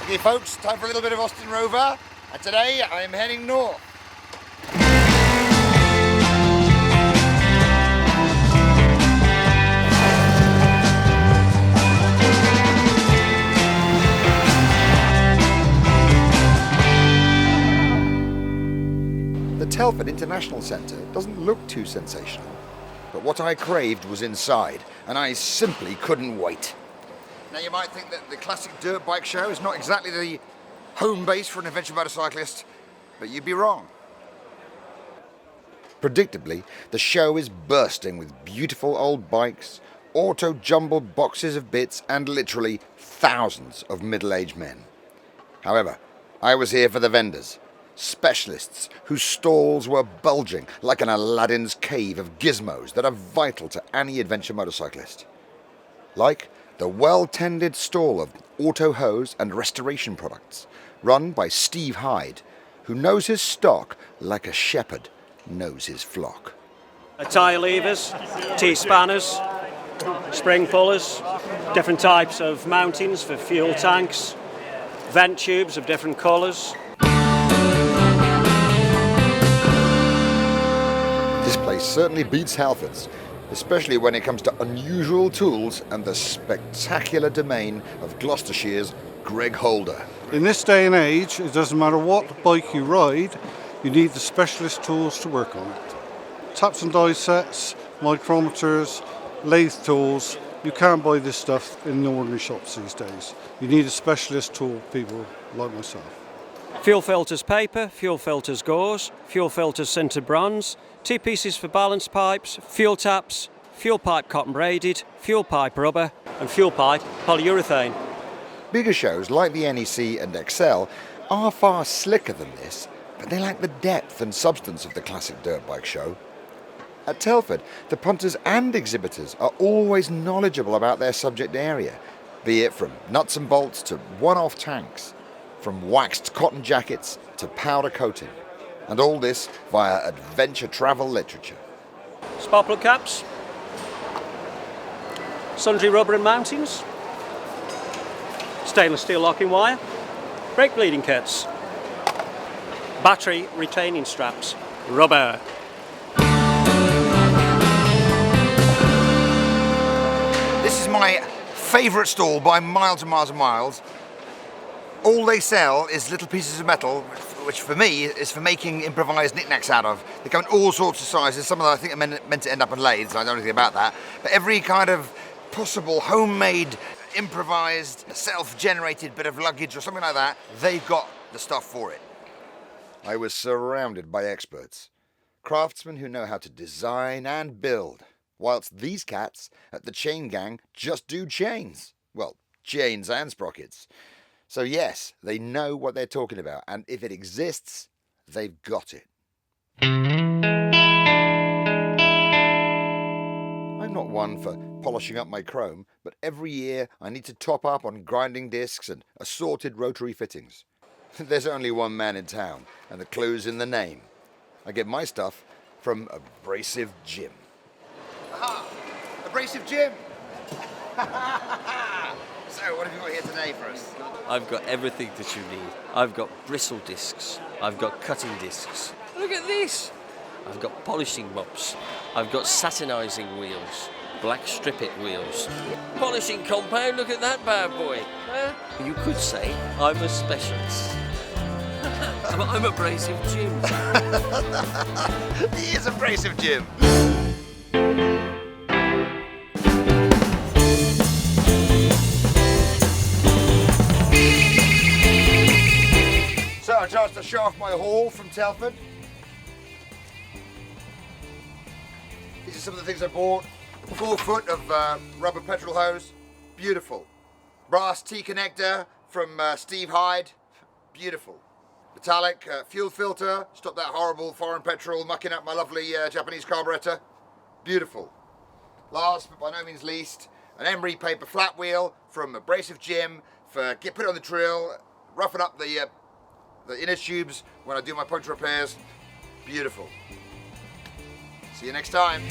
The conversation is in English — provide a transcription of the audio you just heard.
Okay folks, time for a little bit of Austin Rover, and today I am heading north. The Telford International Centre doesn't look too sensational, but what I craved was inside, and I simply couldn't wait. Now you might think that the classic dirt bike show is not exactly the home base for an adventure motorcyclist, but you'd be wrong. Predictably, the show is bursting with beautiful old bikes, auto-jumbled boxes of bits, and literally thousands of middle-aged men. However, I was here for the vendors, specialists whose stalls were bulging like an Aladdin's cave of gizmos that are vital to any adventure motorcyclist. Like the well-tended stall of auto hose and restoration products, run by Steve Hyde, who knows his stock like a shepherd knows his flock. Tyre levers, T-spanners, spring pullers, different types of mountings for fuel tanks, vent tubes of different colours. This place certainly beats Halfords, especially when it comes to unusual tools and the spectacular domain of Gloucestershire's Greg Holder. In this day and age, it doesn't matter what bike you ride, you need the specialist tools to work on it. Taps and die sets, micrometers, lathe tools. You can't buy this stuff in the ordinary shops these days. You need a specialist tool, people like myself. Fuel filters paper, fuel filters gauze, fuel filters sintered bronze, T-pieces for balance pipes, fuel taps, fuel pipe cotton braided, fuel pipe rubber and fuel pipe polyurethane. Bigger shows like the NEC and Excel are far slicker than this, but they lack the depth and substance of the classic dirt bike show. At Telford, the punters and exhibitors are always knowledgeable about their subject area, be it from nuts and bolts to one-off tanks, from waxed cotton jackets to powder coating, and all this via adventure travel literature. Spark plug caps, sundry rubber and mountings, stainless steel locking wire, brake bleeding kits, battery retaining straps, rubber. This is my favourite stall by miles and miles and miles. All they sell is little pieces of metal, which for me is for making improvised knickknacks out of. They come in all sorts of sizes. Some of them I think are meant to end up in lathes. I don't know anything about that. But every kind of possible homemade, improvised, self-generated bit of luggage or something like that, they've got the stuff for it. I was surrounded by experts, craftsmen who know how to design and build, whilst these cats at the Chain Gang just do chains. Well, chains and sprockets. So yes, they know what they're talking about, and if it exists, they've got it. I'm not one for polishing up my chrome, but every year I need to top up on grinding discs and assorted rotary fittings. There's only one man in town, and the clue's in the name. I get my stuff from Abrasive Jim. Aha! Abrasive Jim! So, what have you got here today for us? I've got everything that you need. I've got bristle discs. I've got cutting discs. Look at this! I've got polishing mops. I've got satinising wheels. Black strip-it wheels. Polishing compound, look at that bad boy. You could say I'm a specialist. I'm Abrasive Jim. He is Abrasive Jim. So, a chance to show off my haul from Telford. These are some of the things I bought. 4 foot of rubber petrol hose, beautiful. Brass T-connector from Steve Hyde, beautiful. Metallic fuel filter, stop that horrible foreign petrol mucking up my lovely Japanese carburetor, beautiful. Last but by no means least, an emery paper flat wheel from Abrasive Jim for put it on the drill, roughen up the inner tubes when I do my puncture repairs, beautiful. See you next time.